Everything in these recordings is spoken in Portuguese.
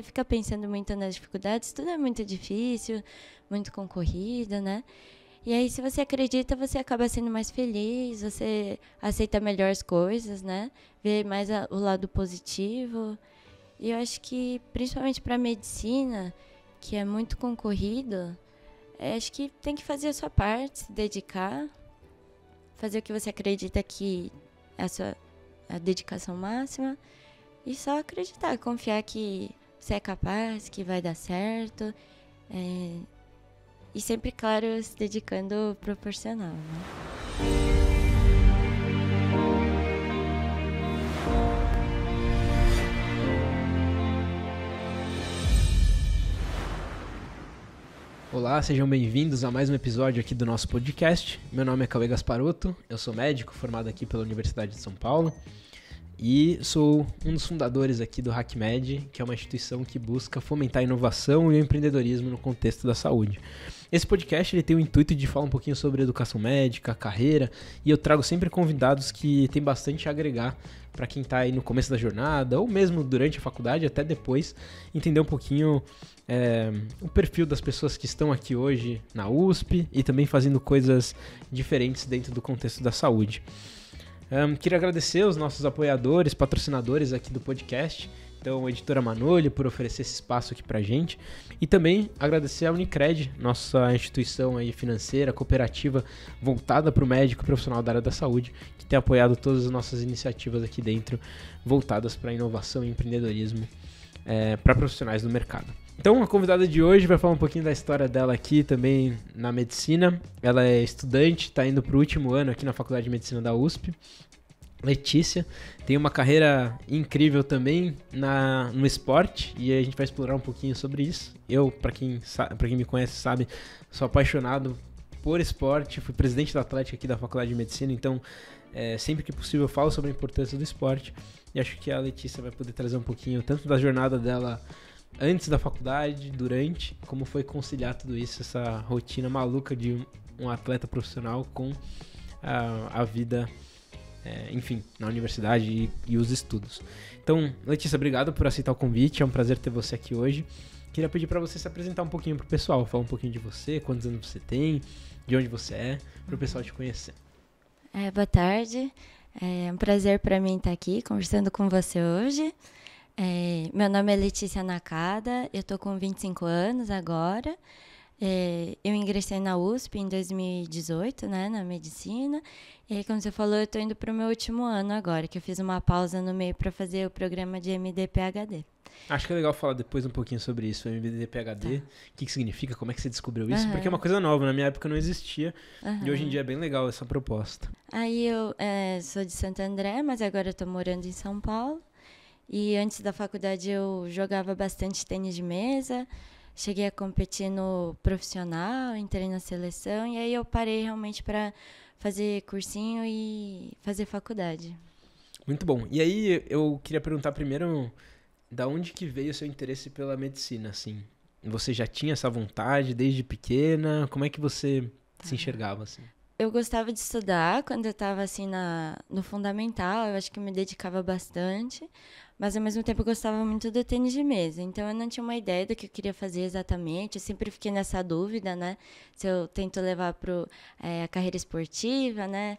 Fica pensando muito nas dificuldades, tudo é muito difícil, muito concorrido, né? E aí, se você acredita, você acaba sendo mais feliz, você aceita melhor as coisas, né? Vê mais o lado positivo. E eu acho que, principalmente para medicina, que é muito concorrido, acho que tem que fazer a sua parte, se dedicar, fazer o que você acredita que é a dedicação máxima e só acreditar, confiar que você é capaz, que vai dar certo. E sempre, claro, se dedicando proporcional, né? Olá, sejam bem-vindos a mais um episódio aqui do nosso podcast. Meu nome é Cauê Gasparotto, eu sou médico formado aqui pela Universidade de São Paulo e sou um dos fundadores aqui do HackMed, que é uma instituição que busca fomentar a inovação e o empreendedorismo no contexto da saúde. Esse podcast ele tem o intuito de falar um pouquinho sobre educação médica, carreira, e eu trago sempre convidados que têm bastante a agregar para quem está aí no começo da jornada, ou mesmo durante a faculdade, até depois, entender um pouquinho o perfil das pessoas que estão aqui hoje na USP e também fazendo coisas diferentes dentro do contexto da saúde. Queria agradecer os nossos apoiadores, patrocinadores aqui do podcast, então a Editora Manolho por oferecer esse espaço aqui pra gente, e também agradecer a Unicred, nossa instituição aí financeira, cooperativa voltada para o médico profissional da área da saúde, que tem apoiado todas as nossas iniciativas aqui dentro, voltadas para inovação e empreendedorismo para profissionais do mercado. Então a convidada de hoje vai falar um pouquinho da história dela aqui também na medicina. Ela é estudante, está indo para o último ano aqui na Faculdade de Medicina da USP. Letícia tem uma carreira incrível também no esporte e a gente vai explorar um pouquinho sobre isso. Eu, para quem me conhece sabe, sou apaixonado por esporte, fui presidente da Atlética aqui da Faculdade de Medicina, então sempre que possível eu falo sobre a importância do esporte e acho que a Letícia vai poder trazer um pouquinho tanto da jornada dela antes da faculdade, durante, como foi conciliar tudo isso, essa rotina maluca de um atleta profissional com a vida, enfim, na universidade e os estudos. Então, Letícia, obrigado por aceitar o convite, é um prazer ter você aqui hoje. Queria pedir para você se apresentar um pouquinho pro pessoal, falar um pouquinho de você, quantos anos você tem, de onde você é, para o pessoal te conhecer. Boa tarde, é um prazer para mim estar aqui conversando com você hoje. Meu nome é Letícia Nakada, eu tô com 25 anos agora. Eu ingressei na USP em 2018, né, na medicina. E aí, como você falou, eu tô indo pro meu último ano agora, que eu fiz uma pausa no meio para fazer o programa de MD-PhD. Acho que é legal falar depois um pouquinho sobre isso, o MD-PhD, Tá. o que significa, como é que você descobriu isso, porque é uma coisa nova, na minha época não existia, e hoje em dia é bem legal essa proposta. Aí eu sou de Santo André, mas agora eu tô morando em São Paulo. E antes da faculdade eu jogava bastante tênis de mesa, cheguei a competir no profissional, entrei na seleção e aí eu parei realmente para fazer cursinho e fazer faculdade. Muito bom. E aí eu queria perguntar primeiro, da onde que veio o seu interesse pela medicina, assim? Você já tinha essa vontade desde pequena? Como é que você se enxergava, assim? Eu gostava de estudar quando eu estava assim no fundamental, eu acho que eu me dedicava bastante, mas ao mesmo tempo eu gostava muito do tênis de mesa, então eu não tinha uma ideia do que eu queria fazer exatamente, eu sempre fiquei nessa dúvida, né, se eu tento levar para a carreira esportiva, né,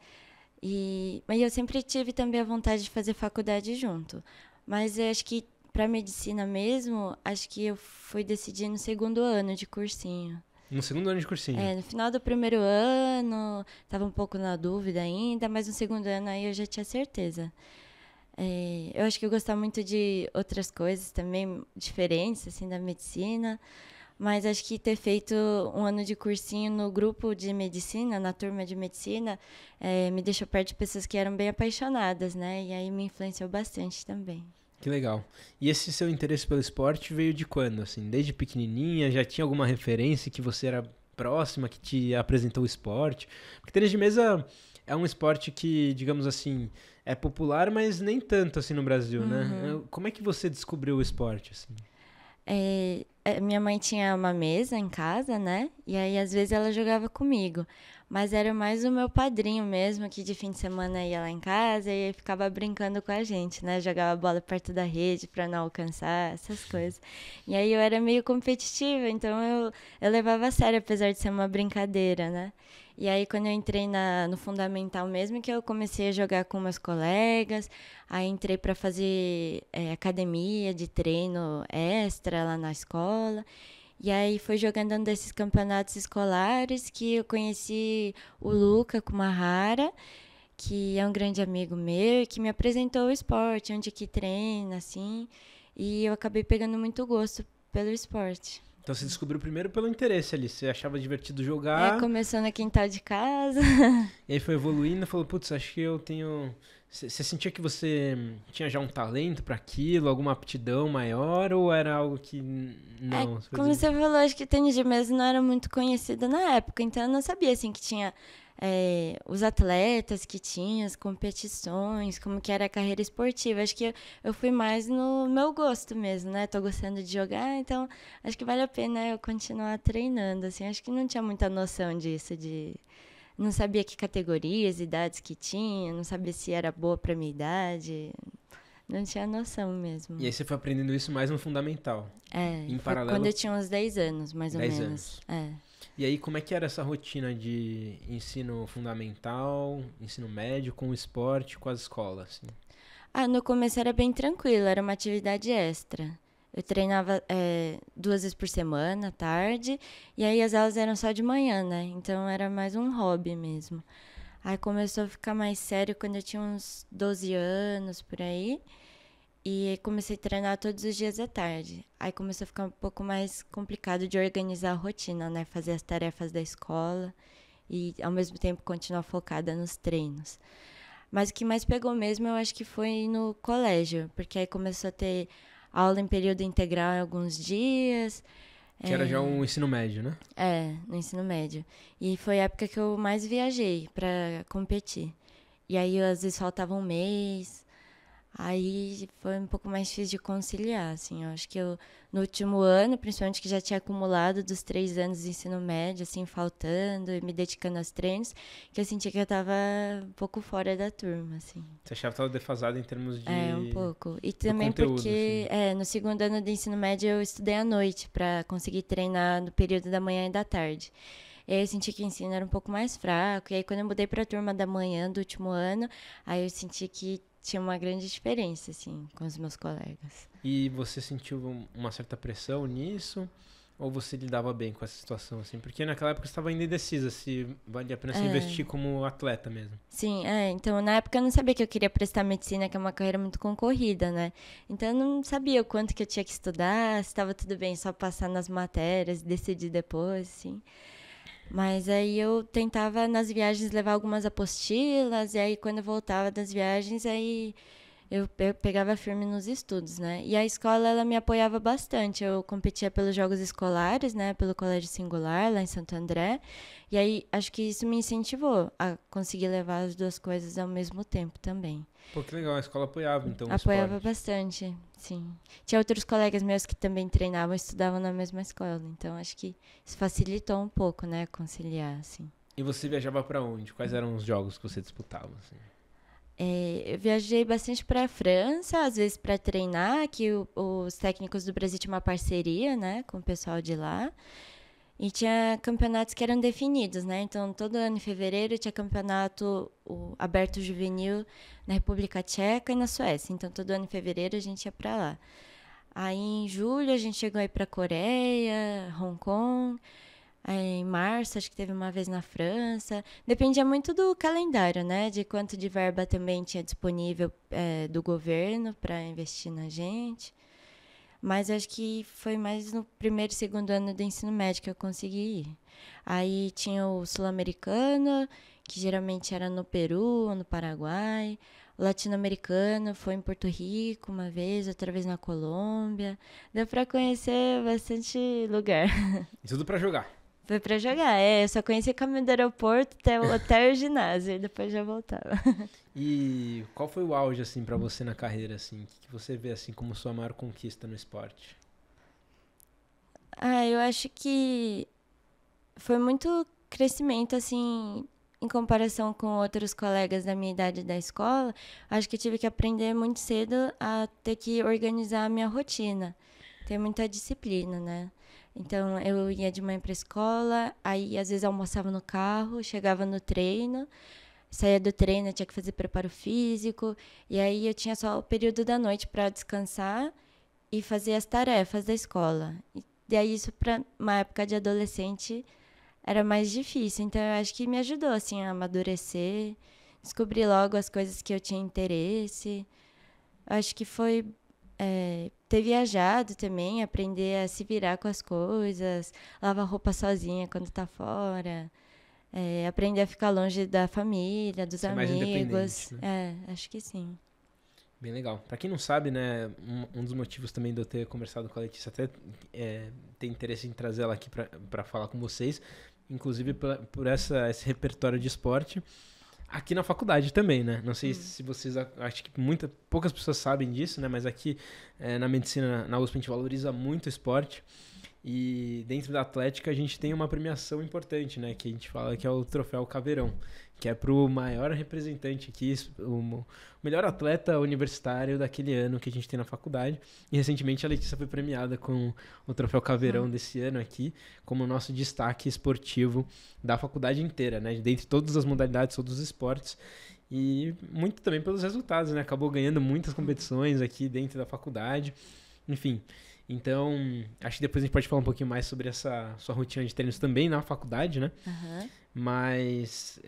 mas eu sempre tive também a vontade de fazer faculdade junto, mas eu acho que para medicina mesmo, acho que eu fui decidir no segundo ano de cursinho. No segundo ano de cursinho? No final do primeiro ano, estava um pouco na dúvida ainda, mas no segundo ano aí eu já tinha certeza. Eu acho que eu gostava muito de outras coisas também diferentes, assim, da medicina, mas acho que ter feito um ano de cursinho no grupo de medicina, na turma de medicina, me deixou perto de pessoas que eram bem apaixonadas, né? E aí me influenciou bastante também. Que legal. E esse seu interesse pelo esporte veio de quando, assim? Desde pequenininha, já tinha alguma referência que você era próxima, que te apresentou o esporte? Porque tênis de mesa é um esporte que, digamos assim, é popular, mas nem tanto assim no Brasil, né? Como é que você descobriu o esporte, assim? Minha mãe tinha uma mesa em casa, né? E aí, às vezes, ela jogava comigo. Mas era mais o meu padrinho mesmo, que de fim de semana ia lá em casa e aí ficava brincando com a gente, né? Jogava bola perto da rede pra não alcançar, essas coisas. E aí eu era meio competitiva, então eu levava a sério, apesar de ser uma brincadeira, né? E aí, quando eu entrei no fundamental mesmo, que eu comecei a jogar com meus colegas, aí entrei para fazer academia de treino extra lá na escola. E aí foi jogando um desses campeonatos escolares que eu conheci o Luca Kumahara, que é um grande amigo meu, que me apresentou o esporte, onde que treina, assim. E eu acabei pegando muito gosto pelo esporte. Então você descobriu primeiro pelo interesse ali, você achava divertido jogar. Começou no quintal de casa. E aí foi evoluindo e falou, putz, acho que eu tenho... Você sentia que você tinha já um talento para aquilo, alguma aptidão maior, ou era algo que não? Como você falou, acho que tênis de mesa não era muito conhecido na época, então eu não sabia, assim, que tinha os atletas que tinham, as competições, como que era a carreira esportiva. Acho que eu fui mais no meu gosto mesmo, né? Tô gostando de jogar, então acho que vale a pena eu continuar treinando, assim. Acho que não tinha muita noção disso, não sabia que categorias, idades que tinha, não sabia se era boa pra minha idade. Não tinha noção mesmo. E aí você foi aprendendo isso mais no fundamental? Em paralelo... quando eu tinha uns 10 anos, mais ou 10 menos. anos. E aí, como é que era essa rotina de ensino fundamental, ensino médio, com o esporte, com as escolas? Assim? No começo era bem tranquilo, era uma atividade extra. Eu treinava 2 vezes por semana, à tarde, e aí as aulas eram só de manhã, né? Então era mais um hobby mesmo. Aí começou a ficar mais sério quando eu tinha uns 12 anos, por aí. E comecei a treinar todos os dias à tarde. Aí começou a ficar um pouco mais complicado de organizar a rotina, né? Fazer as tarefas da escola e, ao mesmo tempo, continuar focada nos treinos. Mas o que mais pegou mesmo, eu acho que foi no colégio. Porque aí começou a ter aula em período integral em alguns dias. Que era já um ensino médio, né? No ensino médio. E foi a época que eu mais viajei para competir. E aí, às vezes, faltava um mês. Aí foi um pouco mais difícil de conciliar, assim. Eu acho que no último ano, principalmente que já tinha acumulado dos 3 anos de ensino médio, assim, faltando e me dedicando aos treinos, que eu sentia que eu tava um pouco fora da turma, assim. Você achava que tava defasado em termos de... Um pouco. E também conteúdo, porque, assim. no segundo ano do ensino médio eu estudei à noite para conseguir treinar no período da manhã e da tarde. E aí eu senti que o ensino era um pouco mais fraco. E aí quando eu mudei para a turma da manhã do último ano, aí eu senti que tinha uma grande diferença, assim, com os meus colegas. E você sentiu uma certa pressão nisso? Ou você lidava bem com essa situação, assim? Porque naquela época você estava ainda indecisa se valia a pena se investir como atleta mesmo. Sim, então na época eu não sabia que eu queria prestar medicina, que é uma carreira muito concorrida, né? Então eu não sabia o quanto que eu tinha que estudar, se estava tudo bem só passar nas matérias, decidir depois, assim. Mas aí eu tentava nas viagens levar algumas apostilas, e aí quando eu voltava das viagens, aí eu pegava firme nos estudos, né? E a escola, ela me apoiava bastante. Eu competia pelos jogos escolares, né? Pelo Colégio Singular, lá em Santo André. E aí, acho que isso me incentivou a conseguir levar as duas coisas ao mesmo tempo também. Pô, que legal. A escola apoiava, então, o Apoiava esporte. Bastante, sim. Tinha outros colegas meus que também treinavam e estudavam na mesma escola. Então, acho que isso facilitou um pouco, né? Conciliar, assim. E você viajava pra onde? Quais eram os jogos que você disputava, assim? Eu viajei bastante para a França, às vezes para treinar, que os técnicos do Brasil tinham uma parceria, né, com o pessoal de lá. E tinha campeonatos que eram definidos, né? Então, todo ano em fevereiro tinha campeonato aberto juvenil na República Tcheca e na Suécia. Então, todo ano em fevereiro a gente ia para lá. Aí, em julho, a gente chegou aí para Coreia, Hong Kong. Em março, acho que teve uma vez na França. Dependia muito do calendário, né? De quanto de verba também tinha disponível do governo para investir na gente. Mas acho que foi mais no primeiro e segundo ano do ensino médio que eu consegui ir. Aí tinha o sul-americano, que geralmente era no Peru ou no Paraguai. O latino-americano foi em Porto Rico uma vez, outra vez na Colômbia. Deu para conhecer bastante lugar. E tudo pra jogar. Foi pra jogar, eu só conheci o caminho do aeroporto até o ginásio, e depois já voltava. E qual foi o auge, assim, pra você na carreira, assim? O que você vê, assim, como sua maior conquista no esporte? Eu acho que foi muito crescimento, assim, em comparação com outros colegas da minha idade da escola. Acho que eu tive que aprender muito cedo a ter que organizar a minha rotina, ter muita disciplina, né? Então, eu ia de manhã para a escola, aí às vezes almoçava no carro, chegava no treino, saía do treino, tinha que fazer preparo físico, e aí eu tinha só o período da noite para descansar e fazer as tarefas da escola. E daí isso para uma época de adolescente era mais difícil. Então eu acho que me ajudou assim a amadurecer, descobrir logo as coisas que eu tinha interesse. Acho que foi ter viajado também, aprender a se virar com as coisas, lavar roupa sozinha quando tá fora, aprender a ficar longe da família, dos Ser mais independente, amigos. né? Acho que sim. Bem legal. Pra quem não sabe, né, um dos motivos também de eu ter conversado com a Letícia, até ter interesse em trazer ela aqui pra falar com vocês, inclusive por esse repertório de esporte, aqui na faculdade também, né? Não sei se vocês, acho que poucas pessoas sabem disso, né? Mas aqui na medicina, na USP, a gente valoriza muito o esporte. E dentro da Atlética a gente tem uma premiação importante, né? Que a gente fala que é o Troféu Caveirão, que é pro maior representante aqui, o melhor atleta universitário daquele ano que a gente tem na faculdade. E recentemente a Letícia foi premiada com o Troféu Caveirão desse ano aqui, como o nosso destaque esportivo da faculdade inteira, né? Dentre todas as modalidades, todos os esportes. E muito também pelos resultados, né? Acabou ganhando muitas competições aqui dentro da faculdade. Enfim, então, acho que depois a gente pode falar um pouquinho mais sobre essa sua rotina de treinos também na faculdade, né? Uhum. Mas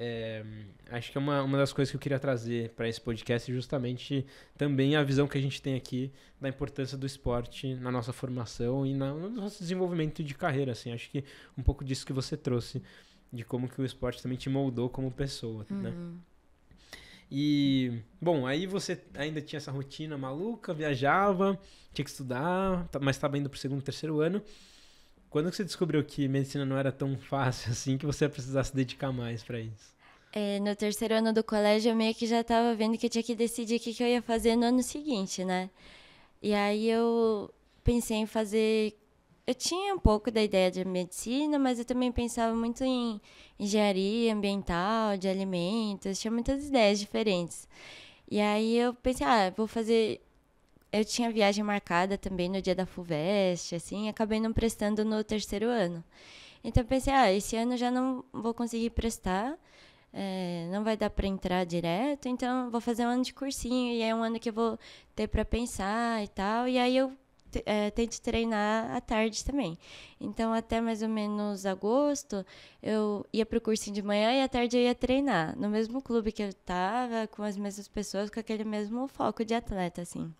acho que é uma das coisas que eu queria trazer para esse podcast justamente também a visão que a gente tem aqui da importância do esporte na nossa formação e no nosso desenvolvimento de carreira, assim. Acho que um pouco disso que você trouxe, de como que o esporte também te moldou como pessoa, né? E, bom, aí você ainda tinha essa rotina maluca, viajava, tinha que estudar, mas estava indo pro segundo, terceiro ano. Quando que você descobriu que medicina não era tão fácil assim, que você ia precisar se dedicar mais para isso? No terceiro ano do colégio, eu meio que já estava vendo que eu tinha que decidir o que eu ia fazer no ano seguinte, né? E aí eu pensei em fazer. Eu tinha um pouco da ideia de medicina, mas eu também pensava muito em engenharia ambiental, de alimentos, tinha muitas ideias diferentes. E aí eu pensei, vou fazer. Eu tinha viagem marcada também no dia da FUVEST, assim, acabei não prestando no terceiro ano. Então eu pensei, esse ano eu já não vou conseguir prestar, não vai dar para entrar direto, então vou fazer um ano de cursinho, e é um ano que eu vou ter para pensar e tal, e aí eu tento treinar à tarde também. Então, até mais ou menos agosto, eu ia pro cursinho de manhã e à tarde eu ia treinar, no mesmo clube que eu estava, com as mesmas pessoas, com aquele mesmo foco de atleta, assim.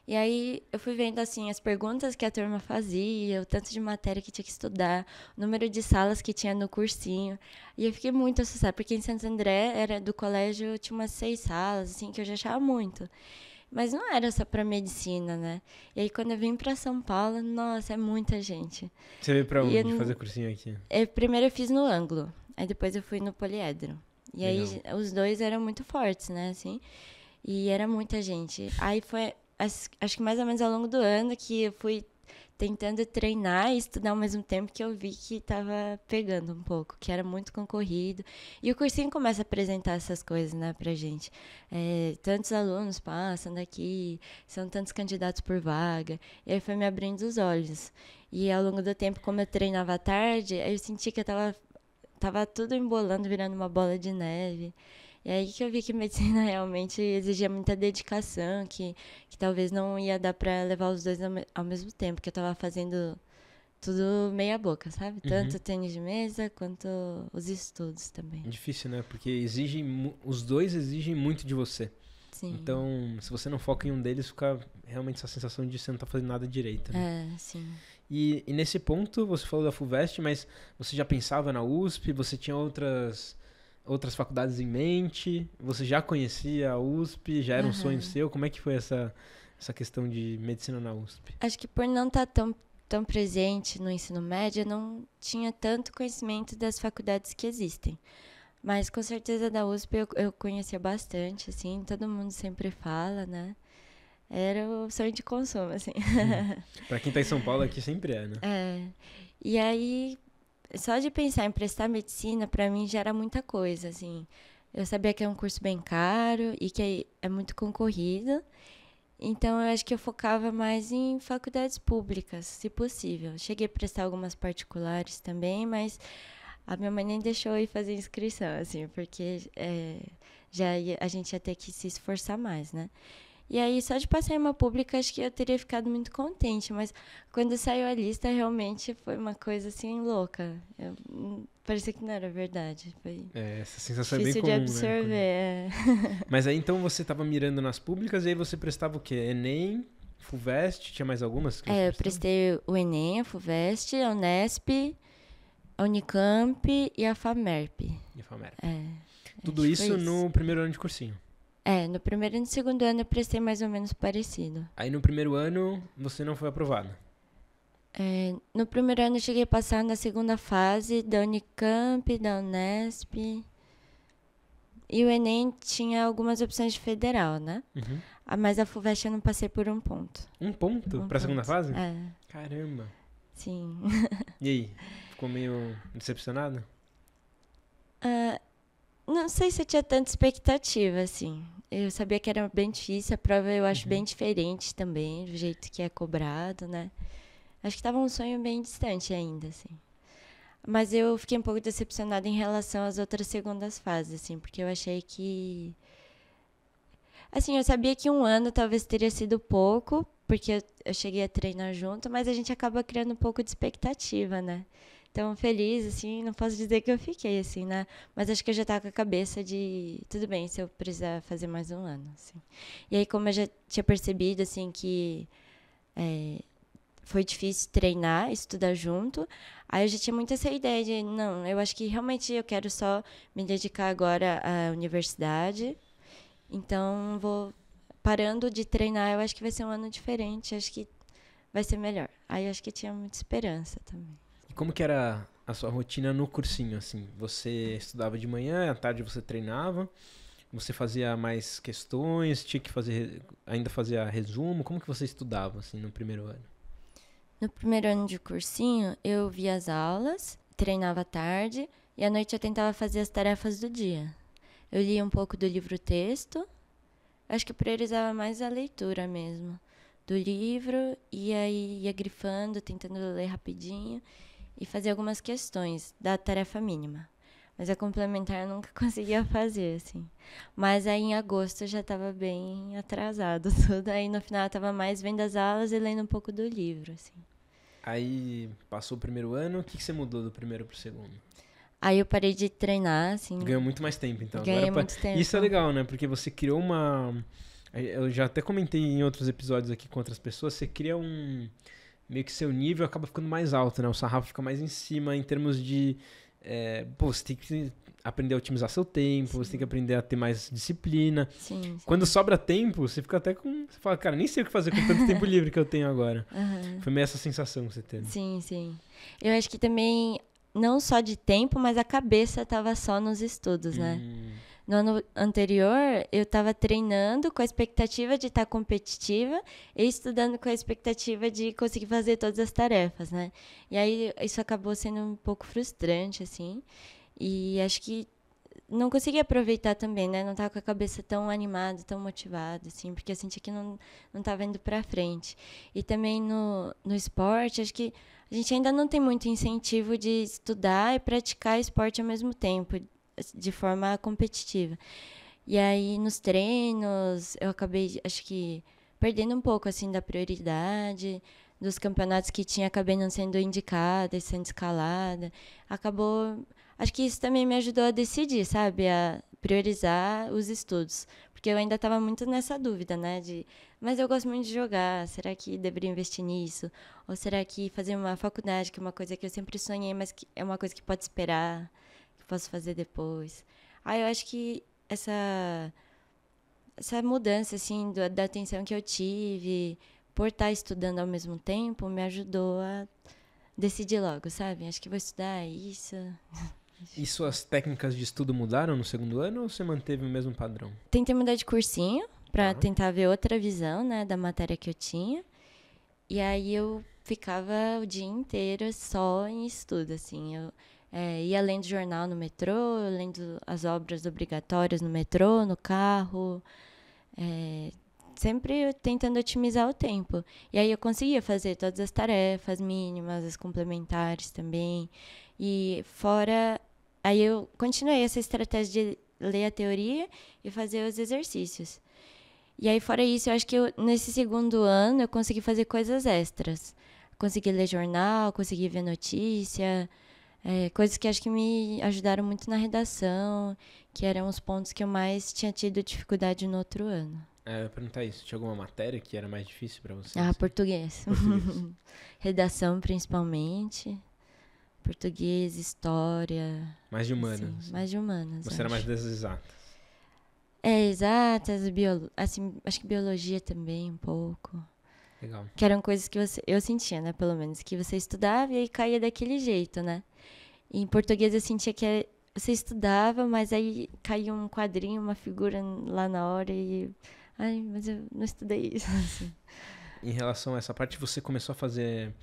E aí eu fui vendo assim as perguntas que a turma fazia, o tanto de matéria que tinha que estudar, o número de salas que tinha no cursinho. E eu fiquei muito assustada, porque em Santo André era do colégio, tinha umas 6 salas, assim, que eu já achava muito. Mas não era só para medicina, né? E aí quando eu vim para São Paulo, nossa, é muita gente. Você veio pra E onde fazer cursinho aqui? primeiro eu fiz no Ângulo, aí depois eu fui no Poliedro. E Legal. aí os dois eram muito fortes, né, assim. E era muita gente. Aí foi, acho que mais ou menos ao longo do ano que eu fui tentando treinar e estudar ao mesmo tempo, que eu vi que estava pegando um pouco, que era muito concorrido. E o cursinho começa a apresentar essas coisas, né, pra gente. Tantos alunos passam daqui, são tantos candidatos por vaga. E aí foi me abrindo os olhos. E ao longo do tempo, como eu treinava à tarde, eu senti que eu tava tudo embolando, virando uma bola de neve. E aí que eu vi que medicina realmente exigia muita dedicação, que talvez não ia dar pra levar os dois ao mesmo tempo, que eu tava fazendo tudo meia boca, sabe? Tanto tênis de mesa quanto os estudos também. Difícil, né? Porque os dois exigem muito de você. Sim. Então, se você não foca em um deles, fica realmente essa sensação de você não tá fazendo nada direito, né? Sim. E nesse ponto, você falou da FUVEST, mas você já pensava na USP? Você tinha outras faculdades em mente? Você já conhecia a USP? Já era um sonho seu? Como é que foi essa questão de medicina na USP? Acho que por não estar tão presente no ensino médio, eu não tinha tanto conhecimento das faculdades que existem. Mas com certeza da USP eu conhecia bastante, assim, todo mundo sempre fala, né? Era o sonho de consumo, assim. Pra quem tá em São Paulo aqui sempre é, né? É. E aí, só de pensar em prestar medicina, pra mim já era muita coisa, assim. Eu sabia que é um curso bem caro e que é muito concorrido. Então, eu acho que eu focava mais em faculdades públicas, se possível. Cheguei a prestar algumas particulares também, mas a minha mãe nem deixou eu ir fazer inscrição, assim, porque a gente ia ter que se esforçar mais, né? E aí, só de passar em uma pública, acho que eu teria ficado muito contente, mas quando saiu a lista, realmente foi uma coisa, assim, louca. Parecia que não era verdade. Foi Essa sensação é bem difícil de comum, absorver. né? Mas aí, então, você tava mirando nas públicas e aí você prestava o quê? Enem, FUVEST, tinha mais algumas? Que você Eu prestava? prestei o Enem, a FUVEST, a Unesp, a Unicamp e a FAMERP. E a FAMERP. Acho Tudo que isso foi no primeiro ano de cursinho. no primeiro e no segundo ano eu prestei mais ou menos parecido. Aí no primeiro ano você não foi aprovado. No primeiro ano eu cheguei a passar na segunda fase da Unicamp, da Unesp. E o Enem tinha algumas opções de federal, né? Uhum. Mas a FUVEST eu não passei por um ponto. Um ponto pra segunda fase? É, Caramba. sim. E aí? Ficou meio decepcionado? Não sei se eu tinha tanta expectativa, assim. Eu sabia que era bem difícil, a prova eu acho bem diferente também, do jeito que é cobrado, né? Acho que estava um sonho bem distante ainda, assim. Mas eu fiquei um pouco decepcionada em relação às outras segundas fases, assim, porque eu achei que... Assim, eu sabia que um ano talvez teria sido pouco, porque eu cheguei a treinar junto, mas a gente acaba criando um pouco de expectativa, né? Então, feliz, assim, não posso dizer que eu fiquei, assim, né? Mas acho que eu já tava com a cabeça de... Tudo bem, se eu precisar fazer mais um ano, assim. E aí, como eu já tinha percebido, assim, que... foi difícil treinar, estudar junto. Aí eu já tinha muito essa ideia de, não, eu acho que realmente eu quero só me dedicar agora à universidade. Então, vou parando de treinar, eu acho que vai ser um ano diferente, acho que vai ser melhor. Aí acho que tinha muita esperança também. E como que era a sua rotina no cursinho, assim? Você estudava de manhã, à tarde você treinava? Você fazia mais questões? Tinha que fazer... Ainda fazia resumo? Como que você estudava, assim, no primeiro ano? No primeiro ano de cursinho, eu via as aulas, treinava à tarde e à noite eu tentava fazer as tarefas do dia. Eu lia um pouco do livro-texto, acho que eu priorizava mais a leitura mesmo do livro e aí ia grifando, tentando ler rapidinho e fazer algumas questões da tarefa mínima. Mas a complementar eu nunca conseguia fazer, assim. Mas aí em agosto eu já estava bem atrasado tudo. Aí no final eu estava mais vendo as aulas e lendo um pouco do livro, assim. Aí passou o primeiro ano, o que você mudou do primeiro pro segundo? Aí eu parei de treinar, assim. Ganhou muito mais tempo, então. Ganhei Agora, muito tempo. Isso é legal, né? Porque você criou uma... Eu já até comentei em outros episódios aqui com outras pessoas, você cria um... Meio que seu nível acaba ficando mais alto, né? O sarrafo fica mais em cima em termos de... você tem que aprender a otimizar seu tempo, Sim. você tem que aprender a ter mais disciplina. Sim. Quando sobra tempo, você fica até com... Você fala, cara, nem sei o que fazer com tanto tempo livre que eu tenho agora. Uhum. Foi meio essa sensação que você teve. Sim. Eu acho que também, não só de tempo, mas a cabeça estava só nos estudos, né? No ano anterior, eu estava treinando com a expectativa de estar competitiva e estudando com a expectativa de conseguir fazer todas as tarefas, né? E aí, isso acabou sendo um pouco frustrante, assim. E acho que não consegui aproveitar também, né? Não estava com a cabeça tão animada, tão motivada, assim, porque eu senti que não estava indo para frente. E também no esporte, acho que a gente ainda não tem muito incentivo de estudar e praticar esporte ao mesmo tempo, de forma competitiva. E aí, nos treinos, eu acabei, acho que, perdendo um pouco, assim, da prioridade. Dos campeonatos que tinha, acabei não sendo indicada, sendo escalada. Acabou... Acho que isso também me ajudou a decidir, sabe? A priorizar os estudos. Porque eu ainda estava muito nessa dúvida, né? Mas eu gosto muito de jogar, será que deveria investir nisso? Ou será que fazer uma faculdade, que é uma coisa que eu sempre sonhei, mas que é uma coisa que pode esperar, que posso fazer depois? Eu acho que essa mudança, assim, da atenção que eu tive, por estar estudando ao mesmo tempo, me ajudou a decidir logo, sabe? Acho que vou estudar isso. E suas técnicas de estudo mudaram no segundo ano ou você manteve o mesmo padrão? Tentei mudar de cursinho, para Tá. tentar ver outra visão, né, da matéria que eu tinha. E aí eu ficava o dia inteiro só em estudo, assim. Eu ia lendo jornal no metrô, lendo as obras obrigatórias no metrô, no carro, sempre tentando otimizar o tempo. E aí eu conseguia fazer todas as tarefas mínimas, as complementares também. E fora... Aí eu continuei essa estratégia de ler a teoria e fazer os exercícios. E aí, fora isso, eu acho que nesse segundo ano eu consegui fazer coisas extras. Consegui ler jornal, consegui ver notícia, coisas que acho que me ajudaram muito na redação, que eram os pontos que eu mais tinha tido dificuldade no outro ano. Eu ia perguntar isso. Tinha alguma matéria que era mais difícil pra você? Ah, assim? português. Português. Redação, principalmente. Português, história. Mais de humanas. Assim, assim. mais de humanas. Você era mais das exatas. Exatas, assim, acho que biologia também um pouco. Legal. Que eram coisas que eu sentia, né, pelo menos, que você estudava e aí caía daquele jeito, né? E em português eu sentia que você estudava, mas aí caía um quadrinho, uma figura lá na hora e... Ai, mas eu não estudei isso, assim. Em relação a essa parte, você começou a fazer...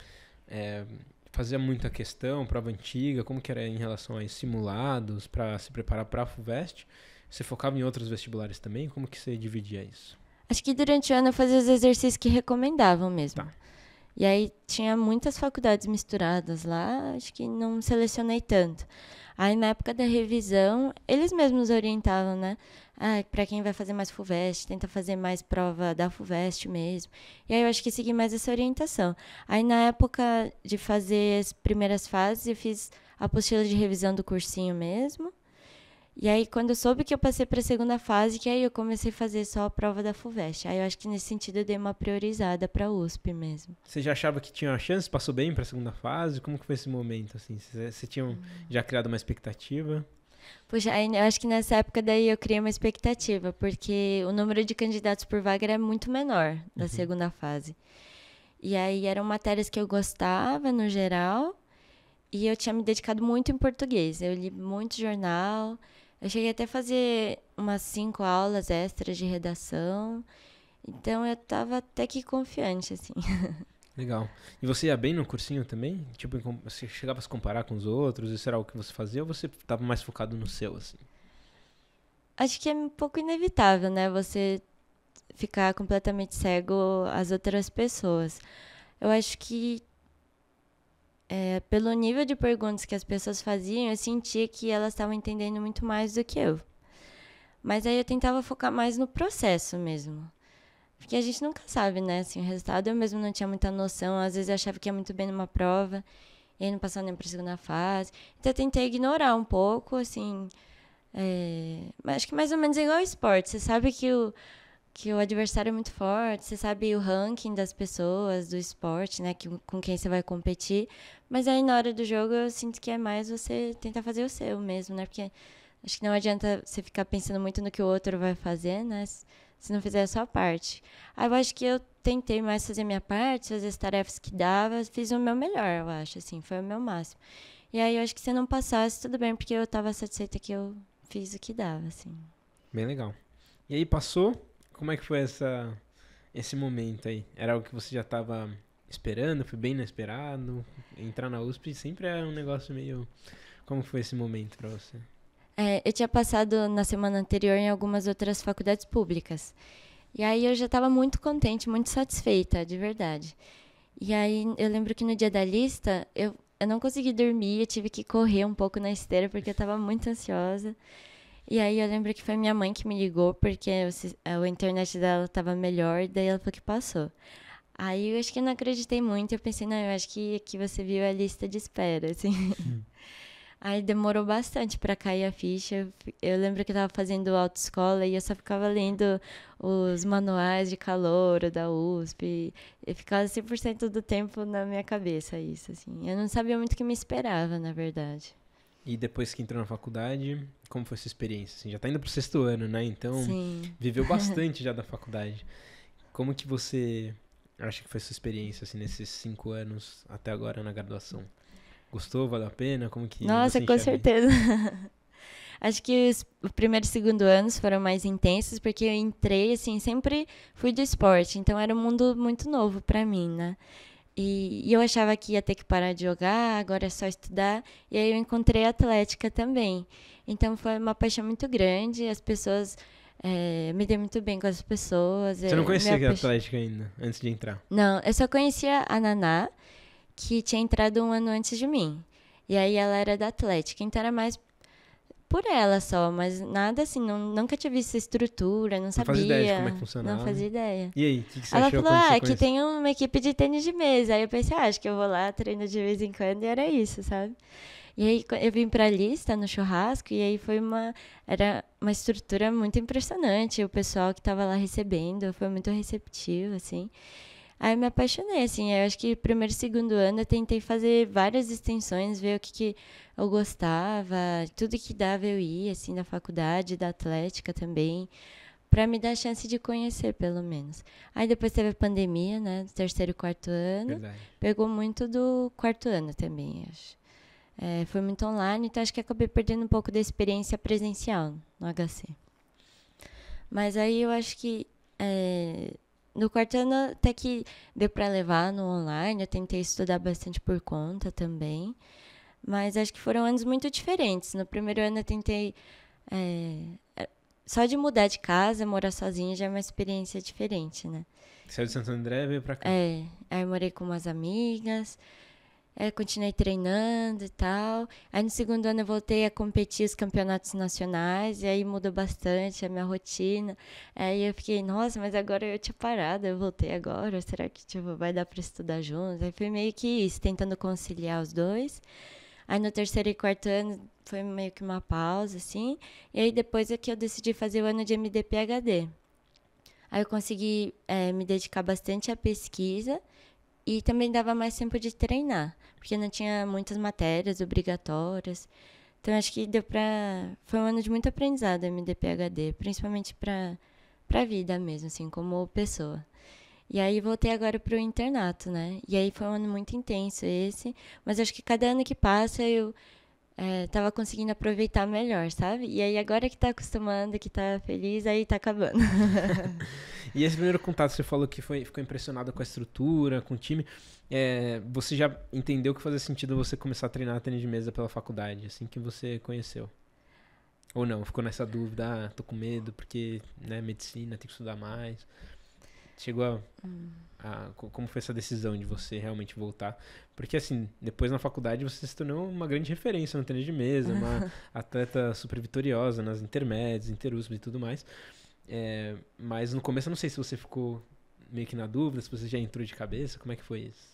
fazia muita questão, prova antiga, como que era em relação a simulados para se preparar para a FUVEST? Você focava em outros vestibulares também? Como que você dividia isso? Acho que durante o ano eu fazia os exercícios que recomendavam mesmo. Tá. E aí tinha muitas faculdades misturadas lá, acho que não selecionei tanto. Aí na época da revisão, eles mesmos orientavam, né? Para quem vai fazer mais FUVEST, tenta fazer mais prova da FUVEST mesmo. E aí eu acho que segui mais essa orientação. Aí na época de fazer as primeiras fases, eu fiz a apostila de revisão do cursinho mesmo. E aí, quando eu soube que eu passei para a segunda fase, que aí eu comecei a fazer só a prova da FUVEST. Aí eu acho que nesse sentido eu dei uma priorizada para a USP mesmo. Você já achava que tinha uma chance? Passou bem para a segunda fase? Como que foi esse momento? Assim? Você tinha já criado uma expectativa? Puxa, aí eu acho que nessa época daí eu criei uma expectativa, porque o número de candidatos por vaga era muito menor da segunda fase. E aí eram matérias que eu gostava, no geral, e eu tinha me dedicado muito em português. Eu li muito jornal. Eu cheguei até a fazer umas 5 aulas extras de redação. Então, eu tava até que confiante, assim. Legal. E você ia bem no cursinho também? Tipo, você chegava a se comparar com os outros? Isso era o que você fazia? Ou você estava mais focado no seu, assim? Acho que é um pouco inevitável, né? Você ficar completamente cego às outras pessoas. Eu acho que, pelo nível de perguntas que as pessoas faziam, eu sentia que elas estavam entendendo muito mais do que eu. Mas aí eu tentava focar mais no processo mesmo. Porque a gente nunca sabe, né? Assim, o resultado eu mesmo não tinha muita noção. Às vezes eu achava que ia muito bem numa prova e aí não passava nem para a segunda fase. Então eu tentei ignorar um pouco, assim. Mas acho que mais ou menos é igual ao esporte. Você sabe que o adversário é muito forte, você sabe o ranking das pessoas do esporte, né? Com quem você vai competir. Mas aí na hora do jogo eu sinto que é mais você tentar fazer o seu mesmo, né? Porque acho que não adianta você ficar pensando muito no que o outro vai fazer, né? Se não fizer a sua parte. Aí eu acho que eu tentei mais fazer a minha parte, fazer as tarefas que dava, fiz o meu melhor, eu acho, assim, foi o meu máximo. E aí eu acho que se não passasse, tudo bem, porque eu estava satisfeita que eu fiz o que dava, assim. Bem legal. E aí passou? Como é que foi esse momento aí? Era algo que você já estava esperando? Foi bem inesperado? Entrar na USP sempre é um negócio meio... Como foi esse momento pra você? Eu tinha passado na semana anterior em algumas outras faculdades públicas. E aí eu já estava muito contente, muito satisfeita, de verdade. E aí eu lembro que no dia da lista, eu não consegui dormir, eu tive que correr um pouco na esteira porque eu estava muito ansiosa. E aí eu lembro que foi minha mãe que me ligou porque a internet dela estava melhor, daí ela falou que passou. Aí eu acho que eu não acreditei muito, eu pensei, não, eu acho que aqui você viu a lista de espera, assim. Aí demorou bastante para cair a ficha. Eu lembro que eu estava fazendo autoescola e eu só ficava lendo os manuais de calouro da USP. E ficava 100% do tempo na minha cabeça isso, assim. Eu não sabia muito o que me esperava, na verdade. E depois que entrou na faculdade, como foi essa experiência? Assim, já tá indo pro 6º ano, né? Então, Sim. viveu bastante já da faculdade. Como que você acha que foi sua experiência, assim, nesses 5 anos até agora na graduação? Gostou? Valeu a pena? Como que Nossa, você com enxerga? certeza. Acho que o primeiro e segundo anos foram mais intensos, porque eu entrei, assim, sempre fui do esporte. Então, era um mundo muito novo pra mim, né? E eu achava que ia ter que parar de jogar, agora é só estudar. E aí eu encontrei a atlética também. Então, foi uma paixão muito grande. As pessoas... me dei muito bem com as pessoas. Você não conhecia a Atlética ainda, antes de entrar? Não, eu só conhecia a Naná, que tinha entrado um ano antes de mim. E aí ela era da Atlética, então era mais por ela só, mas nada assim, nunca tinha visto estrutura, não sabia. Não fazia ideia de como é que funcionava. Não fazia ideia. E aí, o que você Ela achou falou, quando você aqui conheceu? tem uma equipe de tênis de mesa. Aí eu pensei, acho que eu vou lá, treino de vez em quando, e era isso, sabe? E aí eu vim pra lista no churrasco, e aí era uma estrutura muito impressionante. O pessoal que tava lá recebendo foi muito receptivo, assim. Aí eu me apaixonei, assim, eu acho que primeiro e segundo ano eu tentei fazer várias extensões, ver o que eu gostava, tudo que dava eu ia, assim, da faculdade, da atlética também, pra me dar a chance de conhecer, pelo menos. Aí depois teve a pandemia, né, do terceiro e quarto ano, Verdade. pegou muito do quarto ano também, acho. Foi muito online, então acho que acabei perdendo um pouco da experiência presencial no HC. Mas aí eu acho que... no quarto ano até que deu para levar no online, eu tentei estudar bastante por conta também, mas acho que foram anos muito diferentes. No primeiro ano eu tentei, só de mudar de casa, morar sozinha já é uma experiência diferente, né? Saiu de Santo André e veio pra cá. Aí eu morei com umas amigas, continuei treinando e tal. Aí no segundo ano eu voltei a competir os campeonatos nacionais, e aí mudou bastante a minha rotina. Aí eu fiquei, nossa, mas agora eu tinha parado, eu voltei agora, será que tipo, vai dar para estudar juntos? Aí foi meio que isso, tentando conciliar os dois. Aí no terceiro e quarto ano foi meio que uma pausa, assim. E aí depois é que eu decidi fazer o ano de MD-PhD. Aí eu consegui me dedicar bastante à pesquisa, e também dava mais tempo de treinar, porque não tinha muitas matérias obrigatórias. Então, acho que foi um ano de muito aprendizado, MD-PhD, principalmente para a vida mesmo, assim, como pessoa. E aí, voltei agora para o internato, né? E aí, foi um ano muito intenso esse, mas acho que cada ano que passa, eu tava conseguindo aproveitar melhor, sabe? E aí, agora que tá acostumando, que tá feliz, aí tá acabando. E esse primeiro contato, você falou que ficou impressionado com a estrutura, com o time. Você já entendeu que fazia sentido você começar a treinar tênis de mesa pela faculdade, assim que você conheceu? Ou não? Ficou nessa dúvida, tô com medo porque, né, medicina, tem que estudar mais. Chegou como foi essa decisão de você realmente voltar? Porque, assim, depois na faculdade você se tornou uma grande referência no tênis de mesa, uma atleta super vitoriosa nas intermédias, interUSP e tudo mais. Mas no começo eu não sei se você ficou meio que na dúvida, se você já entrou de cabeça, como é que foi isso?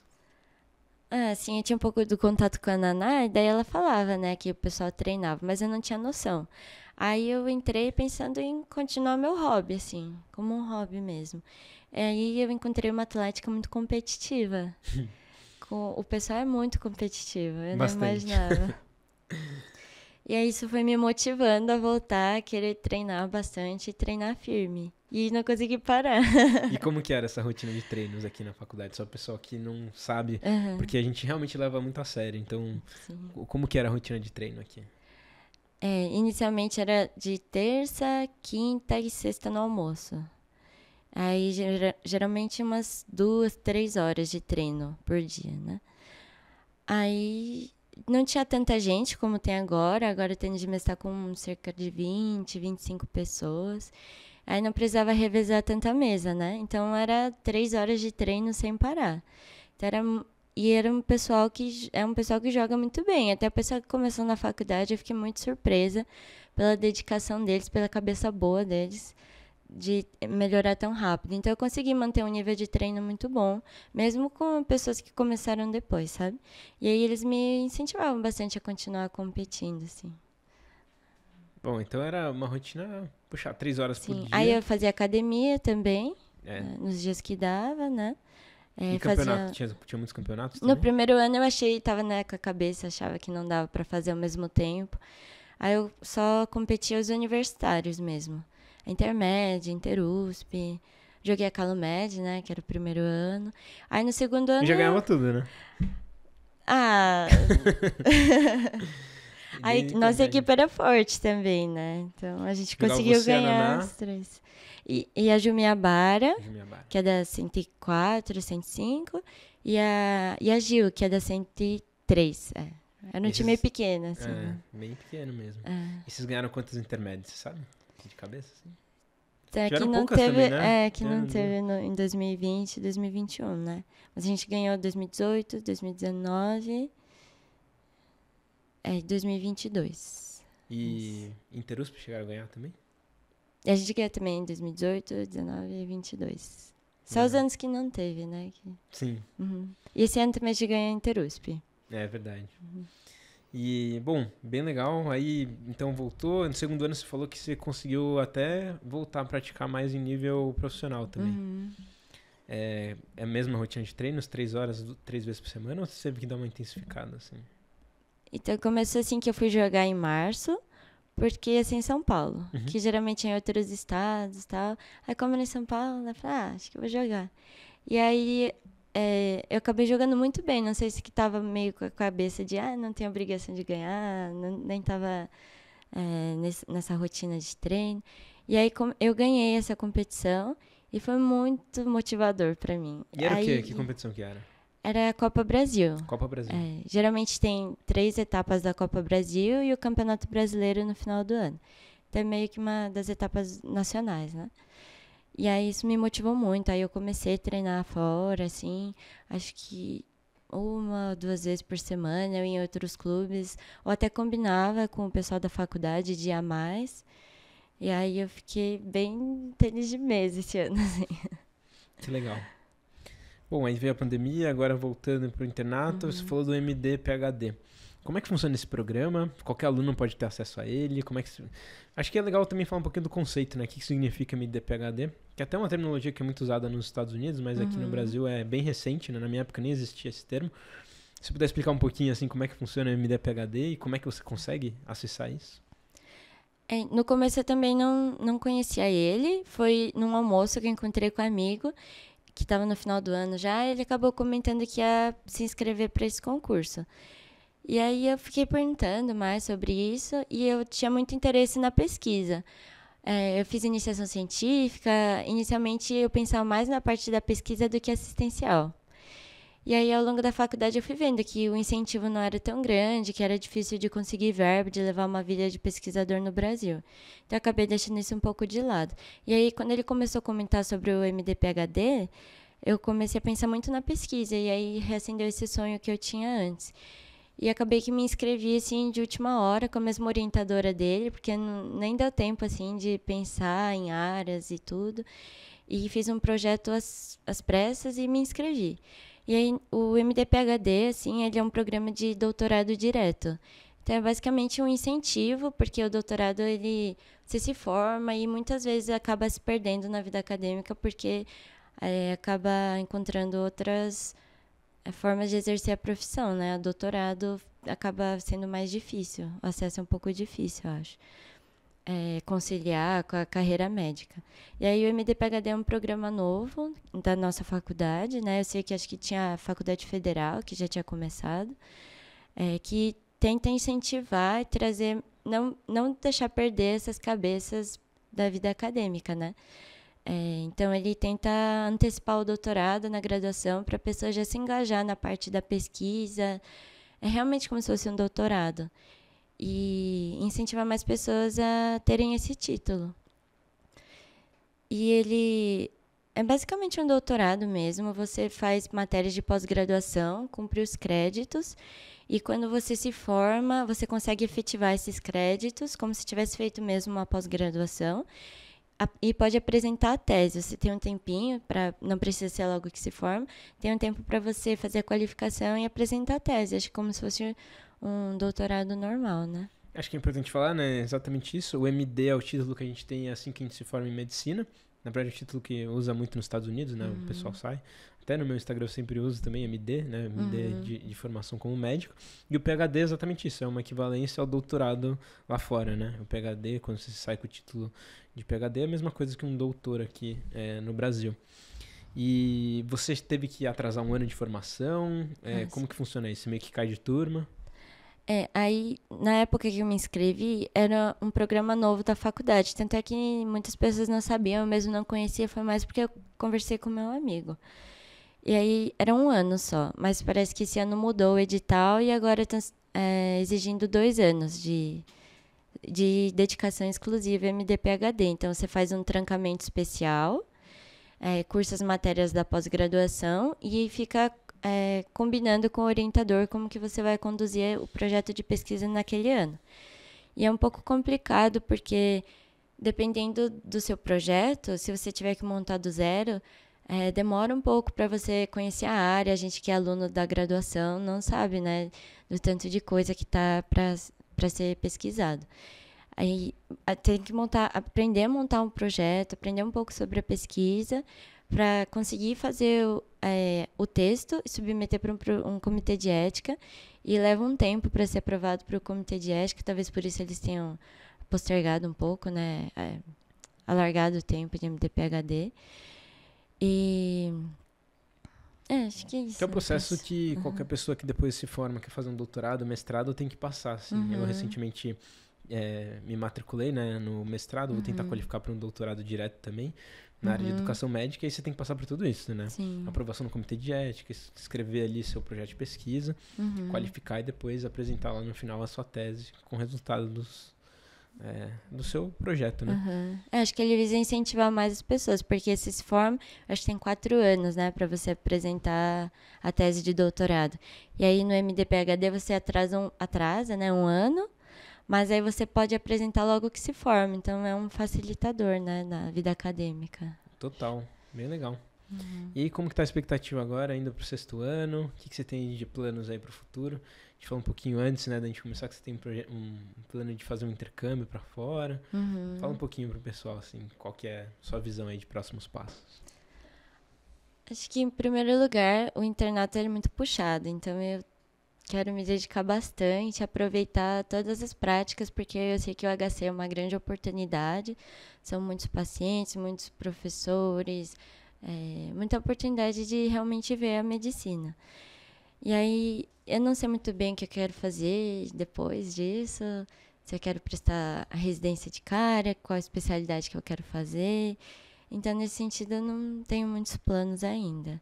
Sim, eu tinha um pouco do contato com a Naná, e daí ela falava, né, que o pessoal treinava, mas eu não tinha noção. Aí eu entrei pensando em continuar meu hobby, assim, como um hobby mesmo. Aí eu encontrei uma atlética muito competitiva. O pessoal é muito competitivo, eu Bastante. não imaginava. E aí isso foi me motivando a voltar, a querer treinar bastante e treinar firme. E não consegui parar. E como que era essa rotina de treinos aqui na faculdade? Só o pessoal que não sabe, porque a gente realmente leva muito a sério. Então, como que era a rotina de treino aqui? Inicialmente era de terça, quinta e sexta no almoço. Aí geralmente umas 2, 3 horas de treino por dia, né? Aí não tinha tanta gente como tem agora. Agora o tênis de mesa está com cerca de 20, 25 pessoas. Aí não precisava revezar tanta mesa, né? Então era 3 horas de treino sem parar. Então era um pessoal que joga muito bem. Até a pessoa que começou na faculdade, eu fiquei muito surpresa pela dedicação deles, pela cabeça boa deles, de melhorar tão rápido. Então eu consegui manter um nível de treino muito bom, mesmo com pessoas que começaram depois, sabe? E aí eles me incentivavam bastante a continuar competindo, assim. Bom, então era uma rotina, puxar 3 horas por dia. Aí eu fazia academia também, nos dias que dava, né? E campeonato? Tinha muitos campeonatos também? No primeiro ano eu tava, né, com a cabeça, achava que não dava pra fazer ao mesmo tempo. Aí eu só competia os universitários mesmo. Intermédia, interUSP. Joguei a Calumed, né, que era o primeiro ano. Aí no segundo ano... Já ganhava tudo, né? Aí, Bem nossa intermédio. equipe era forte também, né? Então a gente Legal, conseguiu você, a ganhar Naná, os três. E a Jumiabara, Jumiabara. que é da 104, 105, e a Gil, que é da 103. É. Era um time Esses, pequeno, assim, né? bem pequeno mesmo. É. E vocês ganharam quantos intermédios, você sabe? De cabeça, assim? É, Tiveram que não poucas teve, também, né? que não teve em 2020 e 2021, né? Mas a gente ganhou 2018, 2019, 2022. E Interusp chegaram a ganhar também? E a gente ganhou também em 2018, 2019 e 2022. Só os anos que não teve, né? Sim. Uhum. E esse ano também a gente ganhou Interusp. É verdade. E, bom, bem legal. Aí, então, voltou. No segundo ano, você falou que você conseguiu até voltar a praticar mais em nível profissional também. Uhum. É a mesma rotina de treinos, 3 horas, 3 vezes por semana? Ou você teve que dar uma intensificada, assim? Então começou assim que eu fui jogar em março, porque ia ser em São Paulo, que geralmente é em outros estados e tal. Aí como era em São Paulo, eu falei, acho que eu vou jogar. E aí eu acabei jogando muito bem, não sei se que tava meio com a cabeça de, não tenho obrigação de ganhar, nem tava nessa rotina de treino. E aí eu ganhei essa competição e foi muito motivador pra mim. E era o quê? Aí, Que competição que era? era a Copa Brasil. Copa Brasil. Geralmente tem 3 etapas da Copa Brasil e o Campeonato Brasileiro no final do ano. Então é meio que uma das etapas nacionais, né? E aí isso me motivou muito. Aí eu comecei a treinar fora, assim, acho que 1 ou 2 vezes por semana, eu ia em outros clubes, ou até combinava com o pessoal da faculdade de ir a mais. E aí eu fiquei bem tênis de mesa esse ano, assim. Que legal. Bom, aí veio a pandemia, agora voltando para o internato, você falou do MD-PHD. Como é que funciona esse programa? Qualquer aluno pode ter acesso a ele? Acho que é legal também falar um pouquinho do conceito, né? O que significa MD-PHD? Que é até uma terminologia que é muito usada nos Estados Unidos, mas aqui no Brasil é bem recente, né? Na minha época nem existia esse termo. Se puder explicar um pouquinho assim como é que funciona o MD-PHD e como é que você consegue acessar isso? No começo eu também não conhecia ele. Foi num almoço que eu encontrei com um amigo que estava no final do ano já. Ele acabou comentando que ia se inscrever para esse concurso. E aí eu fiquei perguntando mais sobre isso e eu tinha muito interesse na pesquisa. Eu fiz iniciação científica. Inicialmente eu pensava mais na parte da pesquisa do que assistencial. E aí, ao longo da faculdade, eu fui vendo que o incentivo não era tão grande, que era difícil de conseguir verba, de levar uma vida de pesquisador no Brasil. Então, eu acabei deixando isso um pouco de lado. E aí, quando ele começou a comentar sobre o MD-PHD, eu comecei a pensar muito na pesquisa, e aí reacendeu esse sonho que eu tinha antes. E acabei que me inscrevi, assim, de última hora, com a mesma orientadora dele, porque nem deu tempo, assim, de pensar em áreas e tudo. E fiz um projeto às pressas e me inscrevi. E aí, o MD-PHD, assim, ele é um programa de doutorado direto. Então, é basicamente um incentivo, porque o doutorado, você se forma e muitas vezes acaba se perdendo na vida acadêmica, porque acaba encontrando outras formas de exercer a profissão, né? O doutorado acaba sendo mais difícil, o acesso é um pouco difícil, eu acho. Conciliar com a carreira médica. E aí o MD-PHD é um programa novo da nossa faculdade, né? Eu sei que acho que tinha a Faculdade Federal, que já tinha começado, que tenta incentivar e trazer, não deixar perder essas cabeças da vida acadêmica, né? Então ele tenta antecipar o doutorado na graduação para a pessoa já se engajar na parte da pesquisa. É realmente como se fosse um doutorado. E incentivar mais pessoas a terem esse título. E ele é basicamente um doutorado mesmo. Você faz matérias de pós-graduação, cumpre os créditos, e quando você se forma, você consegue efetivar esses créditos como se tivesse feito mesmo uma pós-graduação, e pode apresentar a tese. Você tem um tempinho, não precisa ser logo que se forma, tem um tempo para você fazer a qualificação e apresentar a tese. Acho como se fosse um doutorado normal, né? Acho que é importante falar, né? Exatamente isso. O MD é o título que a gente tem assim que a gente se forma em medicina. Na verdade, é um título que usa muito nos Estados Unidos, né? O pessoal sai. Até no meu Instagram eu sempre uso também MD, né? MD de formação como médico. E o PhD é exatamente isso. É uma equivalência ao doutorado lá fora, né? O PhD, quando você sai com o título de PhD, é a mesma coisa que um doutor aqui no Brasil. E você teve que atrasar um ano de formação? Como que funciona isso? Você meio que cai de turma? Aí, na época que eu me inscrevi, era um programa novo da faculdade. Tanto é que muitas pessoas não sabiam, eu mesmo não conhecia, foi mais porque eu conversei com meu amigo. E aí, era um ano só, mas parece que esse ano mudou o edital e agora estão exigindo 2 anos de dedicação exclusiva MD-PhD. Então, você faz um trancamento especial, cursa as matérias da pós-graduação e fica combinando com o orientador como que você vai conduzir o projeto de pesquisa naquele ano. E é um pouco complicado porque, dependendo do seu projeto, se você tiver que montar do zero, demora um pouco para você conhecer a área. A gente que é aluno da graduação não sabe, né, do tanto de coisa que tá para ser pesquisado. Aí tem que aprender a montar um projeto, aprender um pouco sobre a pesquisa, para conseguir fazer o texto e submeter para um comitê de ética. E leva um tempo para ser aprovado para o comitê de ética, talvez por isso eles tenham postergado um pouco, né? Alargado o tempo de MD-PhD. E acho que é isso. Que é o processo que qualquer pessoa que depois se forma, quer fazer um doutorado, mestrado, tem que passar. Assim. Eu recentemente me matriculei, né, no mestrado, vou tentar qualificar para um doutorado direto também, na área de educação médica, e você tem que passar por tudo isso, né? Sim. Aprovação no comitê de ética, escrever ali seu projeto de pesquisa, qualificar e depois apresentar lá no final a sua tese com o resultado do seu projeto, né? Acho que ele visa incentivar mais as pessoas, porque se forma, acho que tem 4 anos, né, para você apresentar a tese de doutorado. E aí no MD-PhD você atrasa, né, um ano, mas aí você pode apresentar logo que se forma. Então é um facilitador, né, na vida acadêmica. Total, bem legal. E como que tá a expectativa agora, ainda pro 6º ano? O que você tem de planos aí pro futuro? A gente falou um pouquinho antes, né, da gente começar, que você tem um plano de fazer um intercâmbio pra fora. Fala um pouquinho pro pessoal, assim, qual que é a sua visão aí de próximos passos. Acho que, em primeiro lugar, o internato é muito puxado, então eu quero me dedicar bastante, aproveitar todas as práticas, porque eu sei que o HC é uma grande oportunidade. São muitos pacientes, muitos professores, muita oportunidade de realmente ver a medicina. E aí, eu não sei muito bem o que eu quero fazer depois disso, se eu quero prestar a residência de cara, qual a especialidade que eu quero fazer. Então, nesse sentido, eu não tenho muitos planos ainda.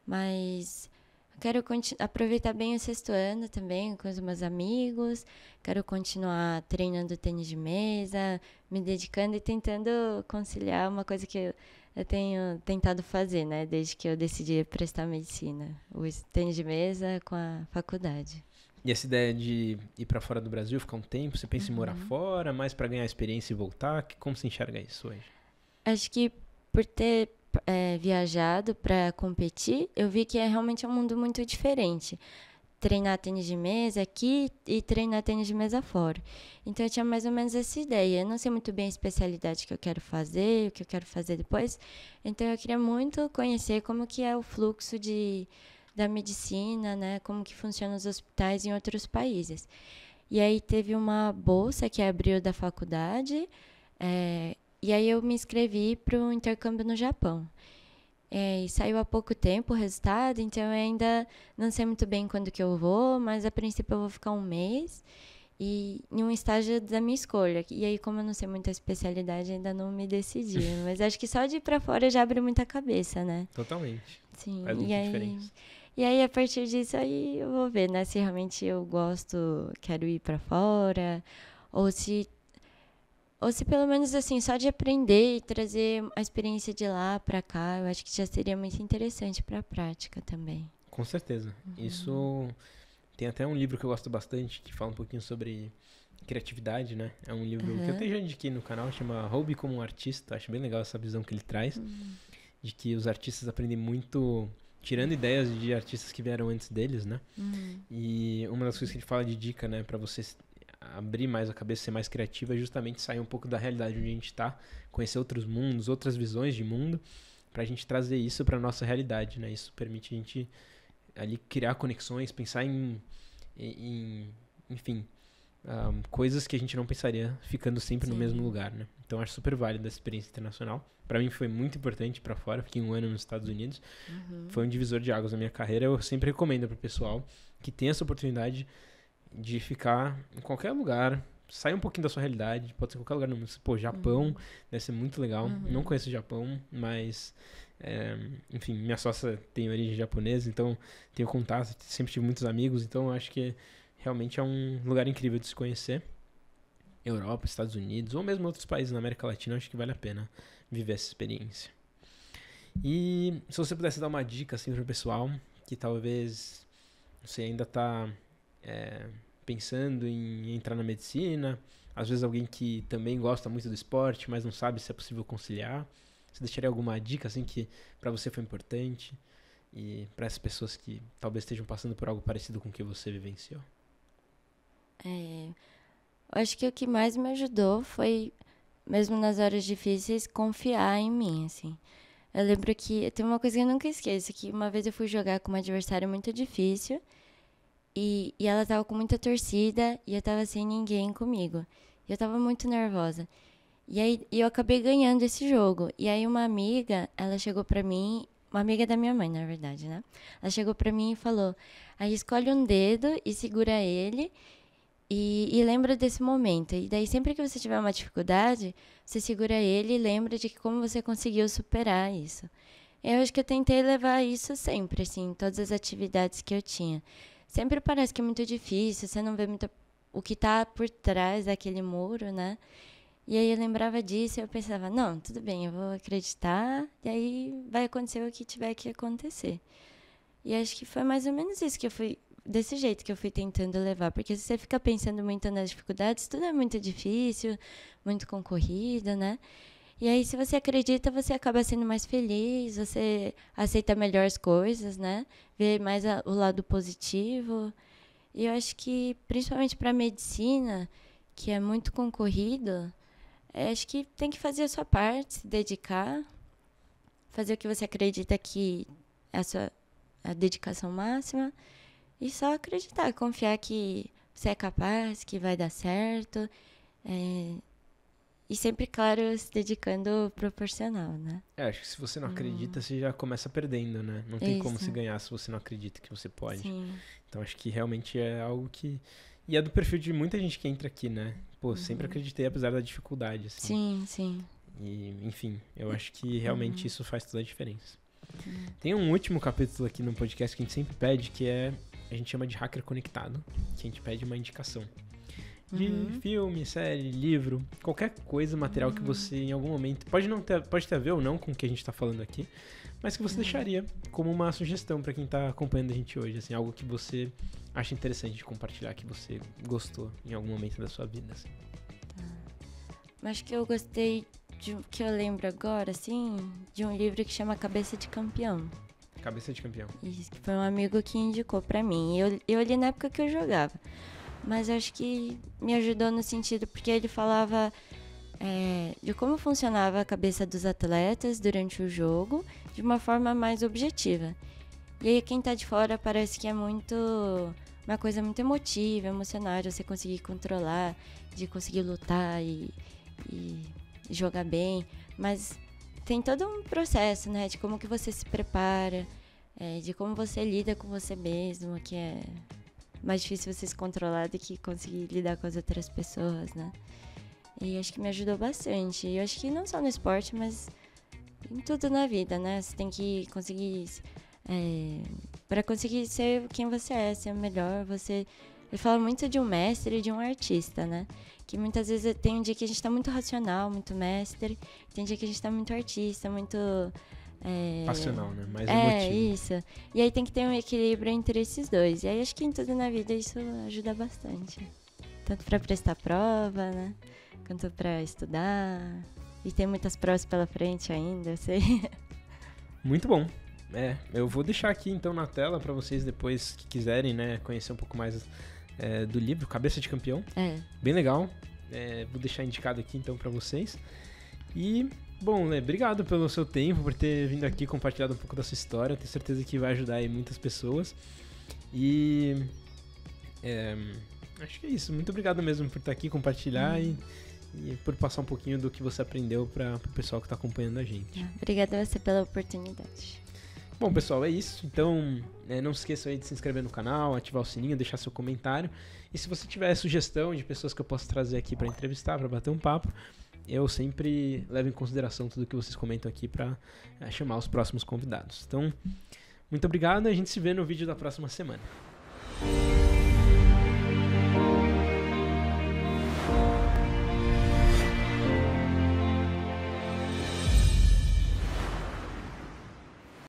Mas quero aproveitar bem o 6º ano também com os meus amigos. Quero continuar treinando tênis de mesa, me dedicando e tentando conciliar uma coisa que eu tenho tentado fazer, né? Desde que eu decidi prestar medicina. O tênis de mesa com a faculdade. E essa ideia de ir pra fora do Brasil, ficar um tempo, você pensa em morar fora, mais pra ganhar experiência e voltar? Como você enxerga isso hoje? Acho que por ter viajado para competir, eu vi que realmente um mundo muito diferente. Treinar tênis de mesa aqui e treinar tênis de mesa fora. Então, eu tinha mais ou menos essa ideia. Eu não sei muito bem a especialidade que eu quero fazer, o que eu quero fazer depois. Então, eu queria muito conhecer como que é o fluxo da medicina, né? Como que funcionam os hospitais em outros países. E aí, teve uma bolsa que abriu da faculdade, e aí eu me inscrevi para o intercâmbio no Japão. E saiu há pouco tempo o resultado, então eu ainda não sei muito bem quando que eu vou, mas a princípio eu vou ficar 1 mês e em um estágio da minha escolha. E aí, como eu não sei muita especialidade, ainda não me decidi. Mas acho que só de ir para fora já abre muita cabeça, né? Totalmente. Sim. Faz muita diferença. E aí, a partir disso, aí eu vou ver, né? Se realmente eu quero ir para fora, ou se pelo menos assim, só de aprender e trazer a experiência de lá para cá, eu acho que já seria muito interessante para a prática também. Com certeza. Isso tem até um livro que eu gosto bastante, que fala um pouquinho sobre criatividade, né? É um livro que eu até já indiquei no canal, chama Hobby como um Artista. Acho bem legal essa visão que ele traz, de que os artistas aprendem muito tirando ideias de artistas que vieram antes deles, né? E uma das coisas que ele fala de dica, né, para você abrir mais a cabeça, ser mais criativo, é justamente sair um pouco da realidade onde a gente está, conhecer outros mundos, outras visões de mundo, pra gente trazer isso pra nossa realidade, né? Isso permite a gente ali criar conexões, pensar enfim, coisas que a gente não pensaria ficando sempre no mesmo lugar, né? Então acho super válido essa experiência internacional. Pra mim foi muito importante pra fora, fiquei 1 ano nos Estados Unidos. Foi um divisor de águas na minha carreira. Eu sempre recomendo pro pessoal que tem essa oportunidade de ficar em qualquer lugar, sair um pouquinho da sua realidade, pode ser qualquer lugar no mundo. Pô, Japão deve ser muito legal. Não conheço o Japão, mas, enfim, minha sócia tem origem japonesa, então tenho contato, sempre tive muitos amigos, então eu acho que realmente é um lugar incrível de se conhecer. Europa, Estados Unidos, ou mesmo outros países na América Latina, eu acho que vale a pena viver essa experiência. E se você pudesse dar uma dica assim para o pessoal que talvez você ainda está pensando em entrar na medicina, às vezes alguém que também gosta muito do esporte, mas não sabe se é possível conciliar, você deixaria alguma dica assim que para você foi importante e para essas pessoas que talvez estejam passando por algo parecido com o que você vivenciou? Eu acho que o que mais me ajudou foi, mesmo nas horas difíceis, confiar em mim, assim. Eu lembro que tem uma coisa que eu nunca esqueço, que uma vez eu fui jogar com uma adversária muito difícil e ela tava com muita torcida e eu tava sem ninguém comigo. E eu tava muito nervosa. E aí eu acabei ganhando esse jogo. E aí uma amiga, ela chegou pra mim, uma amiga da minha mãe, na verdade, né? Ela chegou pra mim e falou, aí escolhe um dedo e segura ele e lembra desse momento. E daí sempre que você tiver uma dificuldade, você segura ele e lembra de como você conseguiu superar isso. Eu acho que eu tentei levar isso sempre, assim, em todas as atividades que eu tinha. Sempre parece que é muito difícil, você não vê muito o que está por trás daquele muro, né? E aí eu lembrava disso e eu pensava, não, tudo bem, eu vou acreditar e aí vai acontecer o que tiver que acontecer. E acho que foi mais ou menos isso que eu fui, desse jeito que eu fui tentando levar. Porque se você fica pensando muito nas dificuldades, tudo é muito difícil, muito concorrido, né? E aí, se você acredita, você acaba sendo mais feliz, você aceita melhor as coisas, né? Vê mais o lado positivo. E eu acho que, principalmente para a medicina, que é muito concorrido, acho que tem que fazer a sua parte, se dedicar, fazer o que você acredita que é a dedicação máxima e só acreditar, confiar que você é capaz, que vai dar certo. E sempre, claro, se dedicando proporcional, né? Acho que se você não acredita, você já começa perdendo, né? Não tem como se ganhar se você não acredita que você pode. Sim. Então acho que realmente é algo que... E é do perfil de muita gente que entra aqui, né? Pô, sempre acreditei apesar da dificuldade, assim. Sim, sim. E, enfim, eu acho que realmente isso faz toda a diferença. Tem um último capítulo aqui no podcast que a gente sempre pede, que a gente chama de Hacker Conectado, que a gente pede uma indicação. De filme, série, livro, qualquer coisa, material que você em algum momento, pode ter a ver ou não com o que a gente tá falando aqui, mas que você deixaria como uma sugestão pra quem tá acompanhando a gente hoje, assim, algo que você acha interessante de compartilhar, que você gostou em algum momento da sua vida, assim. Acho que eu gostei que eu lembro agora, assim, de um livro que chama Cabeça de Campeão. Cabeça de Campeão. Isso, que foi um amigo que indicou pra mim. Eu li na época que eu jogava. Mas acho que me ajudou no sentido, porque ele falava de como funcionava a cabeça dos atletas durante o jogo, de uma forma mais objetiva. E aí quem tá de fora parece que é uma coisa muito emotiva, emocional, de você conseguir controlar, de conseguir lutar e jogar bem. Mas tem todo um processo, né, de como que você se prepara, de como você lida com você mesmo, que é mais difícil você se controlar do que conseguir lidar com as outras pessoas, né? E acho que me ajudou bastante. E eu acho que não só no esporte, mas em tudo na vida, né? Você tem que conseguir... para conseguir ser quem você é, ser o melhor, ele fala muito de um mestre e de um artista, né? Que muitas vezes tem um dia que a gente tá muito racional, muito mestre, tem um dia que a gente tá muito artista, muito... passional, né? Mais emotivo. Isso. E aí tem que ter um equilíbrio entre esses dois. E aí acho que em tudo na vida isso ajuda bastante. Tanto pra prestar prova, né? Quanto pra estudar. E tem muitas provas pela frente ainda, eu sei. Muito bom. Eu vou deixar aqui então na tela pra vocês depois que quiserem, né, conhecer um pouco mais do livro Cabeça de Campeão. Bem legal. Vou deixar indicado aqui então pra vocês. E... Bom, Lê, obrigado pelo seu tempo, por ter vindo aqui compartilhado um pouco da sua história. Tenho certeza que vai ajudar aí muitas pessoas. E acho que é isso. Muito obrigado mesmo por estar aqui, compartilhar e por passar um pouquinho do que você aprendeu para o pessoal que está acompanhando a gente. Obrigada a você pela oportunidade. Bom, pessoal, é isso. Então, não se esqueçam aí de se inscrever no canal, ativar o sininho, deixar seu comentário. E se você tiver sugestão de pessoas que eu posso trazer aqui para entrevistar, para bater um papo, eu sempre levo em consideração tudo que vocês comentam aqui para chamar os próximos convidados. Então, muito obrigado e a gente se vê no vídeo da próxima semana.